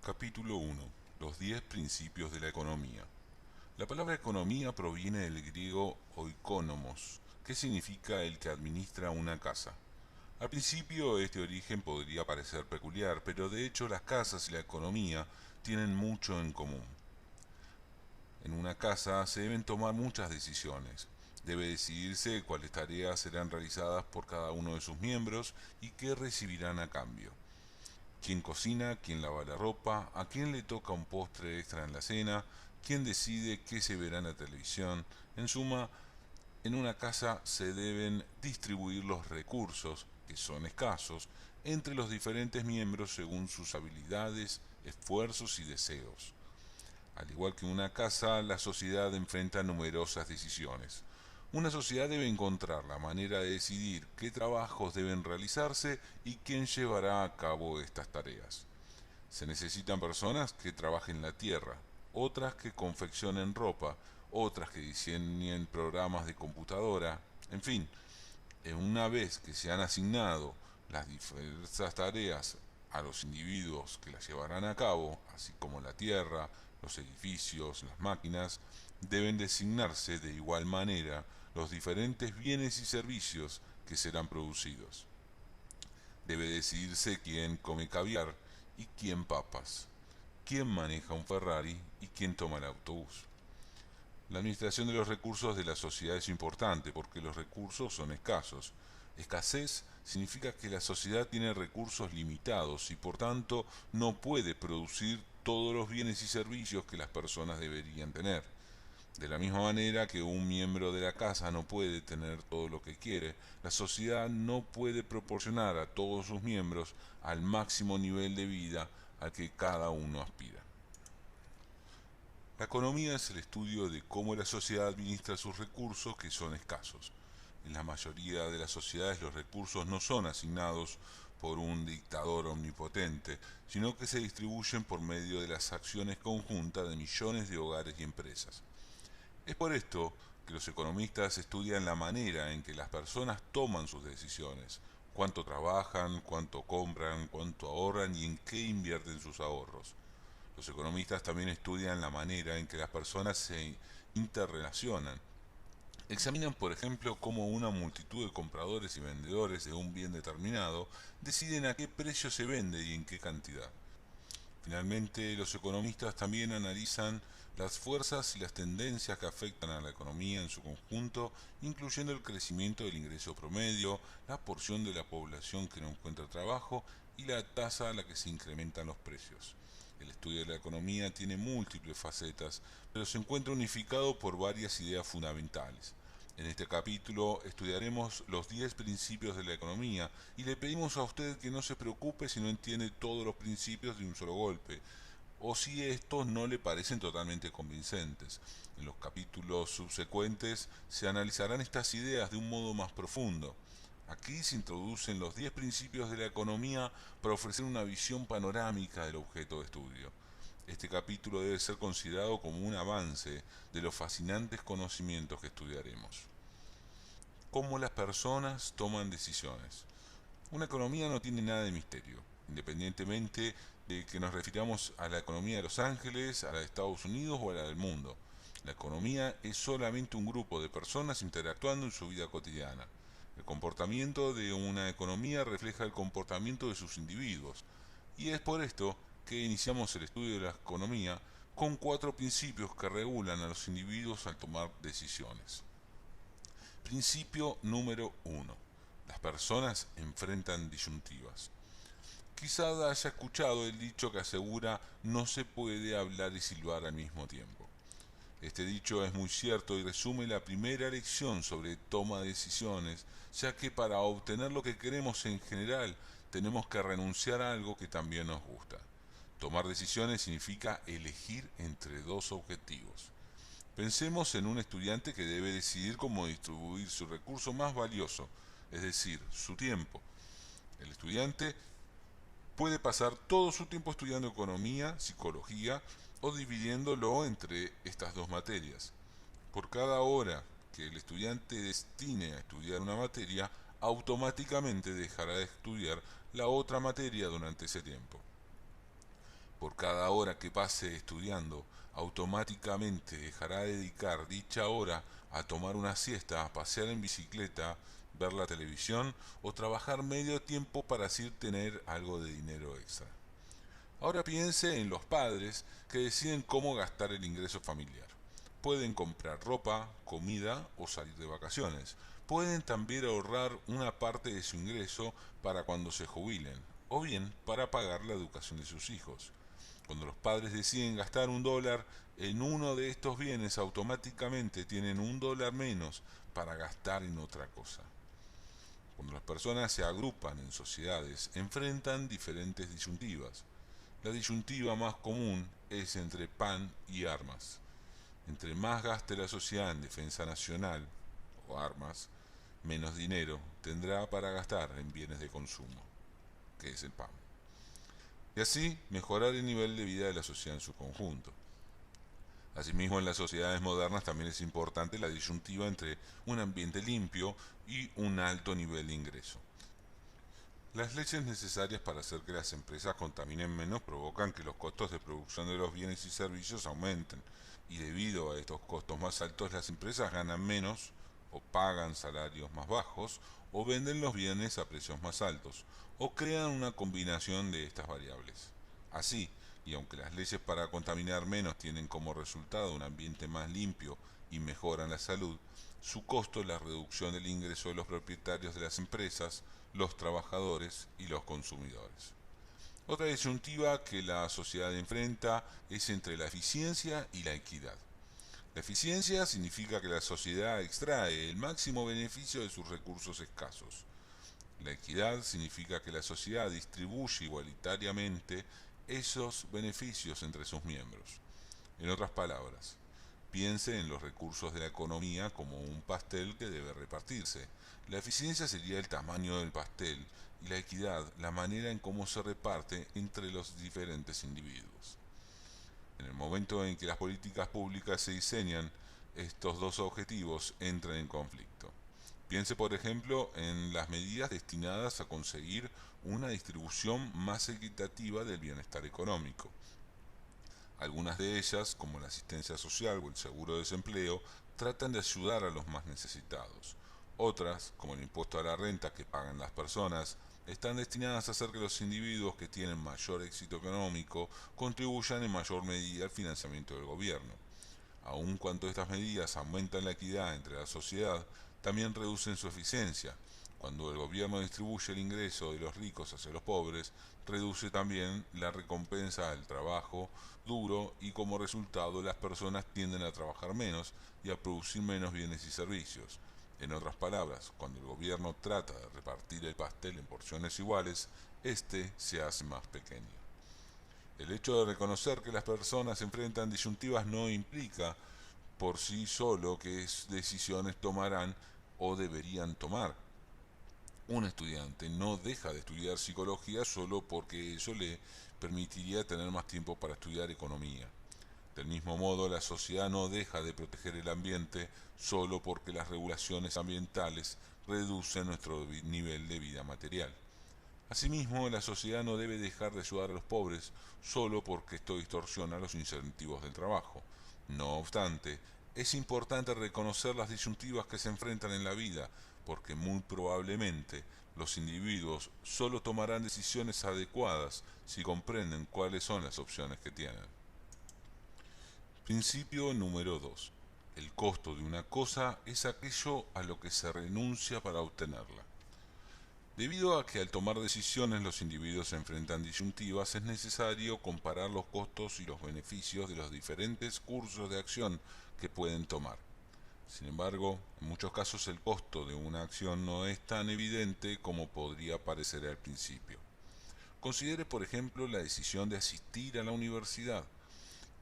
Capítulo 1. Los 10 principios de la economía. La palabra economía proviene del griego oikonomos, que significa el que administra una casa. Al principio este origen podría parecer peculiar, pero de hecho las casas y la economía tienen mucho en común. En una casa se deben tomar muchas decisiones. Debe decidirse cuáles tareas serán realizadas por cada uno de sus miembros y qué recibirán a cambio. ¿Quién cocina? ¿Quién lava la ropa? ¿A quién le toca un postre extra en la cena? ¿Quién decide qué se verá en la televisión? En suma, en una casa se deben distribuir los recursos, que son escasos, entre los diferentes miembros según sus habilidades, esfuerzos y deseos. Al igual que en una casa, la sociedad enfrenta numerosas decisiones. Una sociedad debe encontrar la manera de decidir qué trabajos deben realizarse y quién llevará a cabo estas tareas. Se necesitan personas que trabajen la tierra, otras que confeccionen ropa, otras que diseñen programas de computadora, en fin, una vez que se han asignado las diversas tareas a los individuos que las llevarán a cabo, así como la tierra, los edificios, las máquinas, deben designarse de igual manera los diferentes bienes y servicios que serán producidos. Debe decidirse quién come caviar y quién papas, quién maneja un Ferrari y quién toma el autobús. La administración de los recursos de la sociedad es importante porque los recursos son escasos. Escasez significa que la sociedad tiene recursos limitados y por tanto no puede producir todos los bienes y servicios que las personas deberían tener. De la misma manera que un miembro de la casa no puede tener todo lo que quiere, la sociedad no puede proporcionar a todos sus miembros al máximo nivel de vida al que cada uno aspira. La economía es el estudio de cómo la sociedad administra sus recursos que son escasos. En la mayoría de las sociedades los recursos no son asignados por un dictador omnipotente, sino que se distribuyen por medio de las acciones conjuntas de millones de hogares y empresas. Es por esto que los economistas estudian la manera en que las personas toman sus decisiones, cuánto trabajan, cuánto compran, cuánto ahorran y en qué invierten sus ahorros. Los economistas también estudian la manera en que las personas se interrelacionan. Examinan, por ejemplo, cómo una multitud de compradores y vendedores de un bien determinado deciden a qué precio se vende y en qué cantidad. Finalmente, los economistas también analizan las fuerzas y las tendencias que afectan a la economía en su conjunto, incluyendo el crecimiento del ingreso promedio, la porción de la población que no encuentra trabajo y la tasa a la que se incrementan los precios. El estudio de la economía tiene múltiples facetas, pero se encuentra unificado por varias ideas fundamentales. En este capítulo estudiaremos los 10 principios de la economía y le pedimos a usted que no se preocupe si no entiende todos los principios de un solo golpe, o si estos no le parecen totalmente convincentes. En los capítulos subsecuentes se analizarán estas ideas de un modo más profundo. Aquí se introducen los 10 principios de la economía para ofrecer una visión panorámica del objeto de estudio. Este capítulo debe ser considerado como un avance de los fascinantes conocimientos que estudiaremos. Cómo las personas toman decisiones. Una economía no tiene nada de misterio, independientemente de que nos refiramos a la economía de Los Ángeles, a la de Estados Unidos o a la del mundo. La economía es solamente un grupo de personas interactuando en su vida cotidiana. El comportamiento de una economía refleja el comportamiento de sus individuos, y es por esto que iniciamos el estudio de la economía con 4 principios que regulan a los individuos al tomar decisiones. Principio número 1. Las personas enfrentan disyuntivas. Quizá haya escuchado el dicho que asegura no se puede hablar y silbar al mismo tiempo. Este dicho es muy cierto y resume la primera lección sobre toma de decisiones, ya que para obtener lo que queremos en general tenemos que renunciar a algo que también nos gusta. Tomar decisiones significa elegir entre dos objetivos. Pensemos en un estudiante que debe decidir cómo distribuir su recurso más valioso, es decir, su tiempo. El estudiante puede pasar todo su tiempo estudiando economía, psicología o dividiéndolo entre estas dos materias. Por cada hora que el estudiante destine a estudiar una materia, automáticamente dejará de estudiar la otra materia durante ese tiempo. Por Por cada hora que pase estudiando, automáticamente dejará de dedicar dicha hora a tomar una siesta, a pasear en bicicleta, ver la televisión o trabajar medio tiempo para así tener algo de dinero extra. Ahora piense en los padres que deciden cómo gastar el ingreso familiar. Pueden comprar ropa, comida o salir de vacaciones. Pueden también ahorrar una parte de su ingreso para cuando se jubilen, o bien para pagar la educación de sus hijos. Cuando los padres deciden gastar $1 en uno de estos bienes, automáticamente tienen $1 menos para gastar en otra cosa. Cuando las personas se agrupan en sociedades, enfrentan diferentes disyuntivas. La disyuntiva más común es entre pan y armas. Entre más gaste la sociedad en defensa nacional o armas, menos dinero tendrá para gastar en bienes de consumo, que es el pan. Y así mejorar el nivel de vida de la sociedad en su conjunto. Asimismo, en las sociedades modernas también es importante la disyuntiva entre un ambiente limpio y un alto nivel de ingreso. Las leyes necesarias para hacer que las empresas contaminen menos provocan que los costos de producción de los bienes y servicios aumenten, y debido a estos costos más altos las empresas ganan menos o pagan salarios más bajos o venden los bienes a precios más altos o crean una combinación de estas variables. Así, y aunque las leyes para contaminar menos tienen como resultado un ambiente más limpio y mejoran la salud, su costo es la reducción del ingreso de los propietarios de las empresas, los trabajadores y los consumidores. Otra disyuntiva que la sociedad enfrenta es entre la eficiencia y la equidad. La eficiencia significa que la sociedad extrae el máximo beneficio de sus recursos escasos. La equidad significa que la sociedad distribuye igualitariamente esos beneficios entre sus miembros. En otras palabras, piense en los recursos de la economía como un pastel que debe repartirse. La eficiencia sería el tamaño del pastel y la equidad la manera en cómo se reparte entre los diferentes individuos. En el momento en que las políticas públicas se diseñan, estos dos objetivos entran en conflicto. Piense, por ejemplo, en las medidas destinadas a conseguir una distribución más equitativa del bienestar económico. Algunas de ellas, como la asistencia social o el seguro de desempleo, tratan de ayudar a los más necesitados. Otras, como el impuesto a la renta que pagan las personas, están destinadas a hacer que los individuos que tienen mayor éxito económico contribuyan en mayor medida al financiamiento del gobierno. Aun cuando estas medidas aumentan la equidad entre la sociedad, también reducen su eficiencia. Cuando el gobierno distribuye el ingreso de los ricos hacia los pobres, reduce también la recompensa al trabajo duro y como resultado las personas tienden a trabajar menos y a producir menos bienes y servicios. En otras palabras, cuando el gobierno trata de repartir el pastel en porciones iguales, este se hace más pequeño. El hecho de reconocer que las personas enfrentan disyuntivas no implica por sí solo qué decisiones tomarán o deberían tomar. Un estudiante no deja de estudiar psicología solo porque eso le permitiría tener más tiempo para estudiar economía. Del mismo modo, la sociedad no deja de proteger el ambiente solo porque las regulaciones ambientales reducen nuestro nivel de vida material. Asimismo, la sociedad no debe dejar de ayudar a los pobres solo porque esto distorsiona los incentivos del trabajo. No obstante, es importante reconocer las disyuntivas que se enfrentan en la vida, porque muy probablemente los individuos solo tomarán decisiones adecuadas si comprenden cuáles son las opciones que tienen. Principio número 2. El costo de una cosa es aquello a lo que se renuncia para obtenerla. Debido a que al tomar decisiones los individuos se enfrentan disyuntivas, es necesario comparar los costos y los beneficios de los diferentes cursos de acción que pueden tomar. Sin embargo, en muchos casos el costo de una acción no es tan evidente como podría parecer al principio. Considere, por ejemplo, la decisión de asistir a la universidad.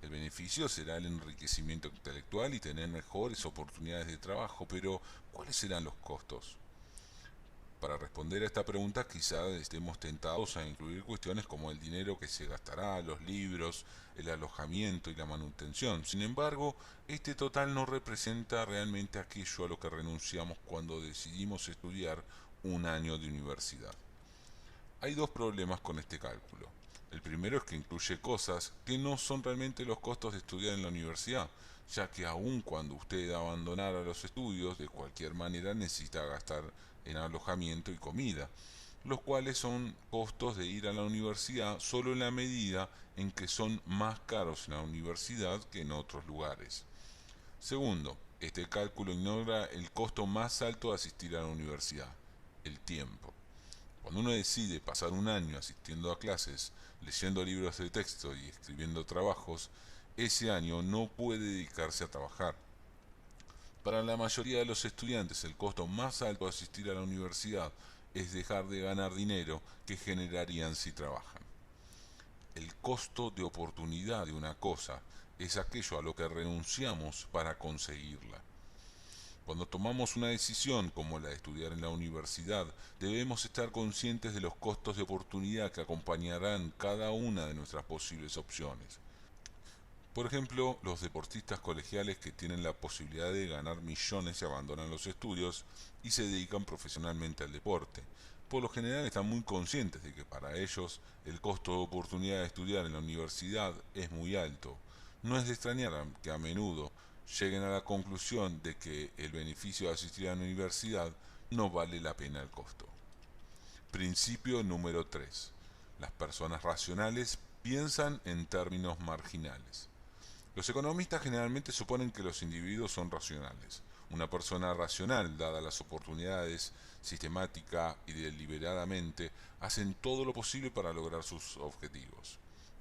El beneficio será el enriquecimiento intelectual y tener mejores oportunidades de trabajo, pero ¿cuáles serán los costos? Para responder a esta pregunta quizá estemos tentados a incluir cuestiones como el dinero que se gastará, los libros, el alojamiento y la manutención. Sin embargo, este total no representa realmente aquello a lo que renunciamos cuando decidimos estudiar un año de universidad. Hay dos problemas con este cálculo. El primero es que incluye cosas que no son realmente los costos de estudiar en la universidad, ya que aun cuando usted abandonara los estudios, de cualquier manera necesita gastar en alojamiento y comida, los cuales son costos de ir a la universidad solo en la medida en que son más caros en la universidad que en otros lugares. Segundo, este cálculo ignora el costo más alto de asistir a la universidad, el tiempo. Cuando uno decide pasar un año asistiendo a clases, leyendo libros de texto y escribiendo trabajos, ese año no puede dedicarse a trabajar. Para la mayoría de los estudiantes, el costo más alto de asistir a la universidad es dejar de ganar dinero que generarían si trabajan. El costo de oportunidad de una cosa es aquello a lo que renunciamos para conseguirla. Cuando tomamos una decisión como la de estudiar en la universidad, debemos estar conscientes de los costos de oportunidad que acompañarán cada una de nuestras posibles opciones. Por ejemplo, los deportistas colegiales que tienen la posibilidad de ganar millones y abandonan los estudios y se dedican profesionalmente al deporte. Por lo general están muy conscientes de que para ellos el costo de oportunidad de estudiar en la universidad es muy alto. No es de extrañar que a menudo lleguen a la conclusión de que el beneficio de asistir a la universidad no vale la pena el costo. Principio número 3. Las personas racionales piensan en términos marginales. Los economistas generalmente suponen que los individuos son racionales. Una persona racional, dadas las oportunidades, sistemática y deliberadamente, hacen todo lo posible para lograr sus objetivos.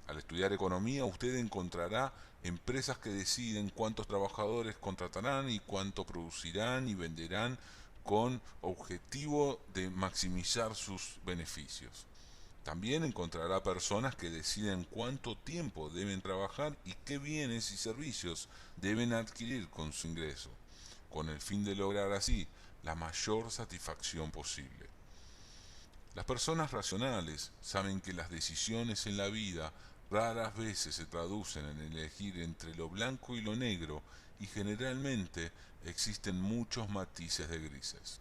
Al estudiar economía, usted encontrará empresas que deciden cuántos trabajadores contratarán y cuánto producirán y venderán con objetivo de maximizar sus beneficios. También encontrará personas que deciden cuánto tiempo deben trabajar y qué bienes y servicios deben adquirir con su ingreso, con el fin de lograr así la mayor satisfacción posible. Las personas racionales saben que las decisiones en la vida raras veces se traducen en elegir entre lo blanco y lo negro y generalmente existen muchos matices de grises.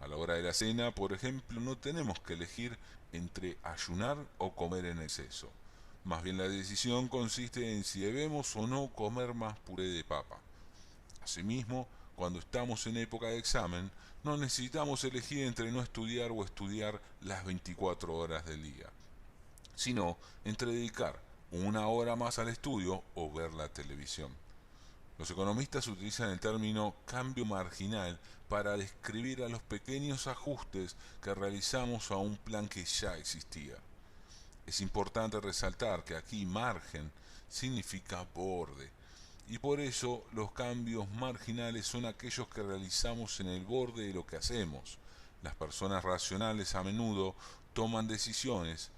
A la hora de la cena, por ejemplo, no tenemos que elegir entre ayunar o comer en exceso. Más bien la decisión consiste en si debemos o no comer más puré de papa. Asimismo, cuando estamos en época de examen, no necesitamos elegir entre no estudiar o estudiar las 24 horas del día, sino entre dedicar una hora más al estudio o ver la televisión. Los economistas utilizan el término cambio marginal para describir a los pequeños ajustes que realizamos a un plan que ya existía. Es importante resaltar que aquí margen significa borde, y por eso los cambios marginales son aquellos que realizamos en el borde de lo que hacemos. Las personas racionales a menudo toman decisiones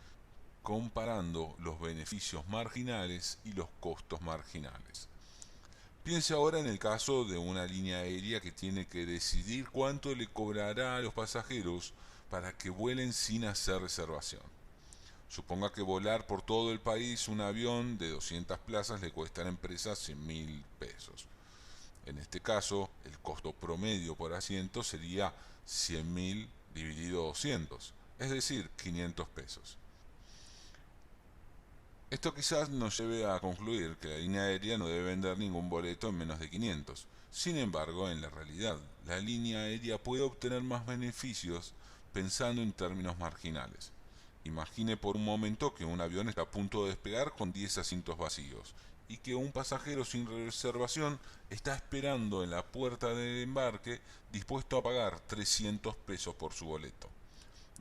comparando los beneficios marginales y los costos marginales. Piense ahora en el caso de una línea aérea que tiene que decidir cuánto le cobrará a los pasajeros para que vuelen sin hacer reservación. Suponga que volar por todo el país un avión de 200 plazas le cuesta a la empresa 100.000 pesos. En este caso, el costo promedio por asiento sería 100.000 dividido 200, es decir, 500 pesos. Esto quizás nos lleve a concluir que la línea aérea no debe vender ningún boleto en menos de 500. Sin embargo, en la realidad, la línea aérea puede obtener más beneficios pensando en términos marginales. Imagine por un momento que un avión está a punto de despegar con 10 asientos vacíos y que un pasajero sin reservación está esperando en la puerta del embarque dispuesto a pagar 300 pesos por su boleto.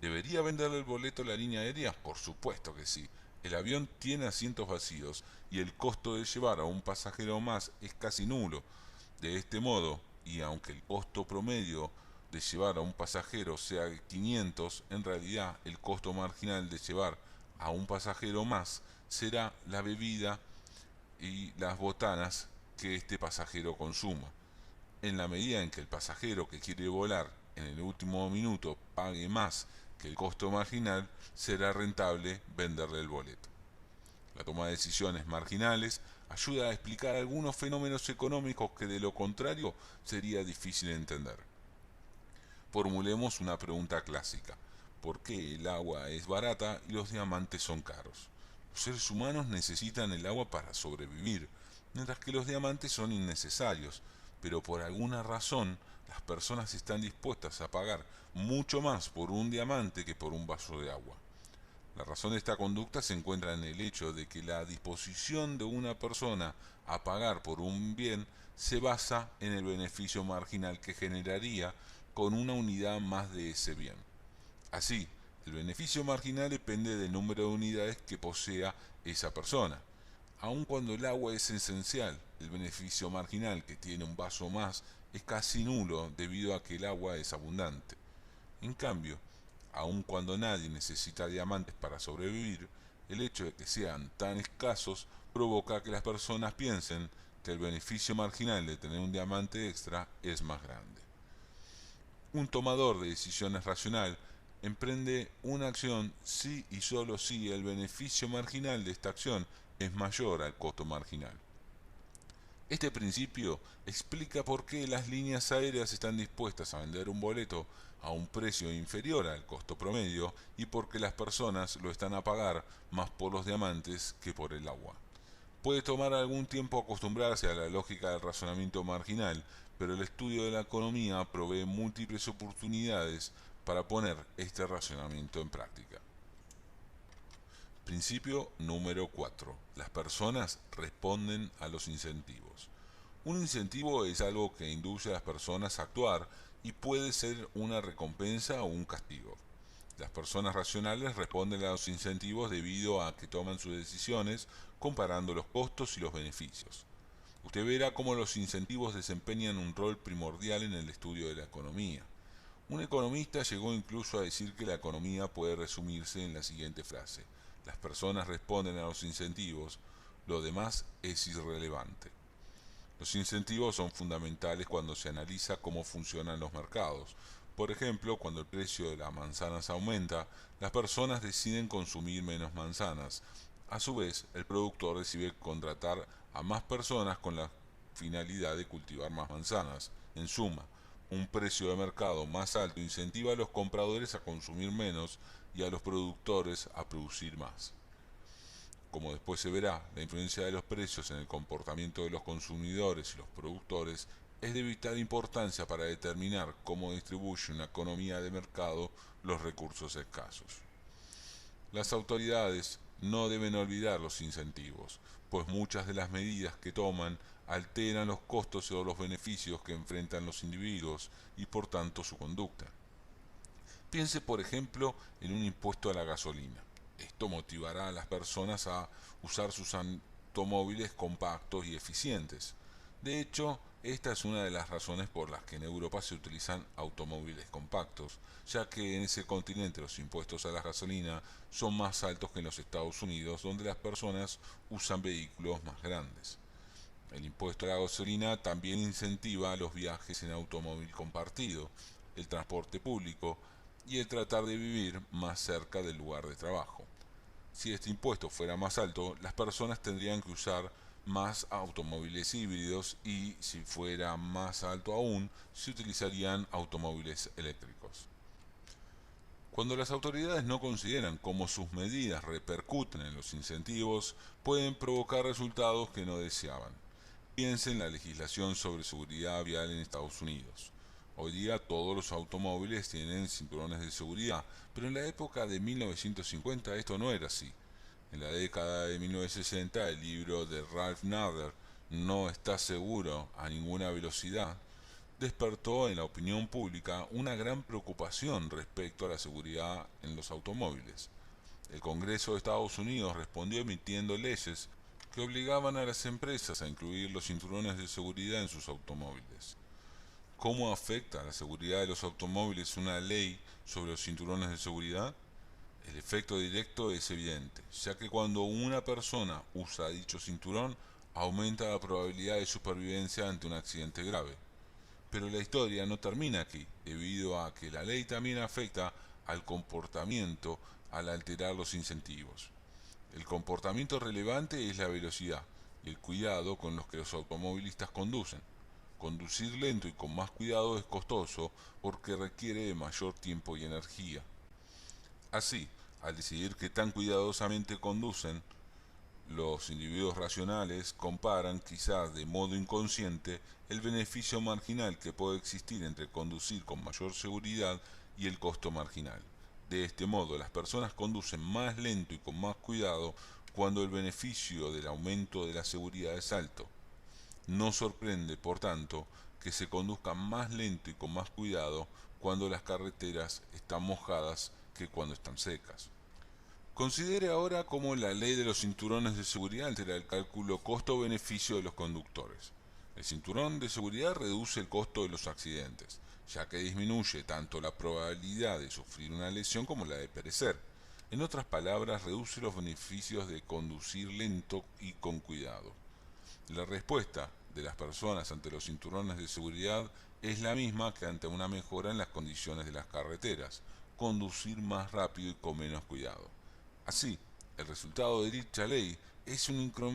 ¿Debería venderle el boleto a la línea aérea? Por supuesto que sí. El avión tiene asientos vacíos y el costo de llevar a un pasajero más es casi nulo. De este modo, y aunque el costo promedio de llevar a un pasajero sea 500, en realidad el costo marginal de llevar a un pasajero más será la bebida y las botanas que este pasajero consuma. En la medida en que el pasajero que quiere volar en el último minuto pague más que el costo marginal, será rentable venderle el boleto. La toma de decisiones marginales ayuda a explicar algunos fenómenos económicos que de lo contrario sería difícil entender. Formulemos una pregunta clásica. ¿Por qué el agua es barata y los diamantes son caros? Los seres humanos necesitan el agua para sobrevivir, mientras que los diamantes son innecesarios, pero por alguna razón las personas están dispuestas a pagar mucho más por un diamante que por un vaso de agua. La razón de esta conducta se encuentra en el hecho de que la disposición de una persona a pagar por un bien se basa en el beneficio marginal que generaría con una unidad más de ese bien. Así, el beneficio marginal depende del número de unidades que posea esa persona. Aun cuando el agua es esencial, el beneficio marginal que tiene un vaso más es casi nulo debido a que el agua es abundante. En cambio, aun cuando nadie necesita diamantes para sobrevivir, el hecho de que sean tan escasos provoca que las personas piensen que el beneficio marginal de tener un diamante extra es más grande. Un tomador de decisiones racional emprende una acción si y solo si el beneficio marginal de esta acción es mayor al costo marginal. Este principio explica por qué las líneas aéreas están dispuestas a vender un boleto a un precio inferior al costo promedio y por qué las personas lo están a pagar más por los diamantes que por el agua. Puede tomar algún tiempo acostumbrarse a la lógica del razonamiento marginal, pero el estudio de la economía provee múltiples oportunidades para poner este razonamiento en práctica. Principio número 4. Las personas responden a los incentivos. Un incentivo es algo que induce a las personas a actuar y puede ser una recompensa o un castigo. Las personas racionales responden a los incentivos debido a que toman sus decisiones comparando los costos y los beneficios. Usted verá cómo los incentivos desempeñan un rol primordial en el estudio de la economía. Un economista llegó incluso a decir que la economía puede resumirse en la siguiente frase: las personas responden a los incentivos, lo demás es irrelevante. Los incentivos son fundamentales cuando se analiza cómo funcionan los mercados. Por ejemplo, cuando el precio de las manzanas aumenta, las personas deciden consumir menos manzanas. A su vez, el productor decide contratar a más personas con la finalidad de cultivar más manzanas. En suma, un precio de mercado más alto incentiva a los compradores a consumir menos y a los productores a producir más. Como después se verá, la influencia de los precios en el comportamiento de los consumidores y los productores es de vital importancia para determinar cómo distribuye una economía de mercado los recursos escasos. Las autoridades no deben olvidar los incentivos, pues muchas de las medidas que toman alteran los costos o los beneficios que enfrentan los individuos y por tanto su conducta. Piense, por ejemplo, en un impuesto a la gasolina. Esto motivará a las personas a usar sus automóviles compactos y eficientes. De hecho, esta es una de las razones por las que en Europa se utilizan automóviles compactos, ya que en ese continente los impuestos a la gasolina son más altos que en los Estados Unidos, donde las personas usan vehículos más grandes. El impuesto a la gasolina también incentiva los viajes en automóvil compartido, el transporte público y el tratar de vivir más cerca del lugar de trabajo. Si este impuesto fuera más alto, las personas tendrían que usar más automóviles híbridos y, si fuera más alto aún, se utilizarían automóviles eléctricos. Cuando las autoridades no consideran cómo sus medidas repercuten en los incentivos, pueden provocar resultados que no deseaban. Piense en la legislación sobre seguridad vial en Estados Unidos. Hoy día todos los automóviles tienen cinturones de seguridad, pero en la época de 1950 esto no era así. En la década de 1960 el libro de Ralph Nader, No está seguro a ninguna velocidad, despertó en la opinión pública una gran preocupación respecto a la seguridad en los automóviles. El Congreso de Estados Unidos respondió emitiendo leyes que obligaban a las empresas a incluir los cinturones de seguridad en sus automóviles. ¿Cómo afecta a la seguridad de los automóviles una ley sobre los cinturones de seguridad? El efecto directo es evidente, ya que cuando una persona usa dicho cinturón, aumenta la probabilidad de supervivencia ante un accidente grave. Pero la historia no termina aquí, debido a que la ley también afecta al comportamiento al alterar los incentivos. El comportamiento relevante es la velocidad y el cuidado con los que los automovilistas conducen. Conducir lento y con más cuidado es costoso porque requiere de mayor tiempo y energía. Así, al decidir qué tan cuidadosamente conducen, Los individuos racionales comparan, quizás de modo inconsciente, el beneficio marginal que puede existir entre conducir con mayor seguridad y el costo marginal. De este modo, las personas conducen más lento y con más cuidado cuando el beneficio del aumento de la seguridad es alto. No sorprende, por tanto, que se conduzca más lento y con más cuidado cuando las carreteras están mojadas que cuando están secas. Considere ahora cómo la ley de los cinturones de seguridad altera el cálculo costo-beneficio de los conductores. El cinturón de seguridad reduce el costo de los accidentes, ya que disminuye tanto la probabilidad de sufrir una lesión como la de perecer. En otras palabras, reduce los beneficios de conducir lento y con cuidado. La respuesta de las personas ante los cinturones de seguridad es la misma que ante una mejora en las condiciones de las carreteras: conducir más rápido y con menos cuidado. Así, el resultado de dicha ley es un incremento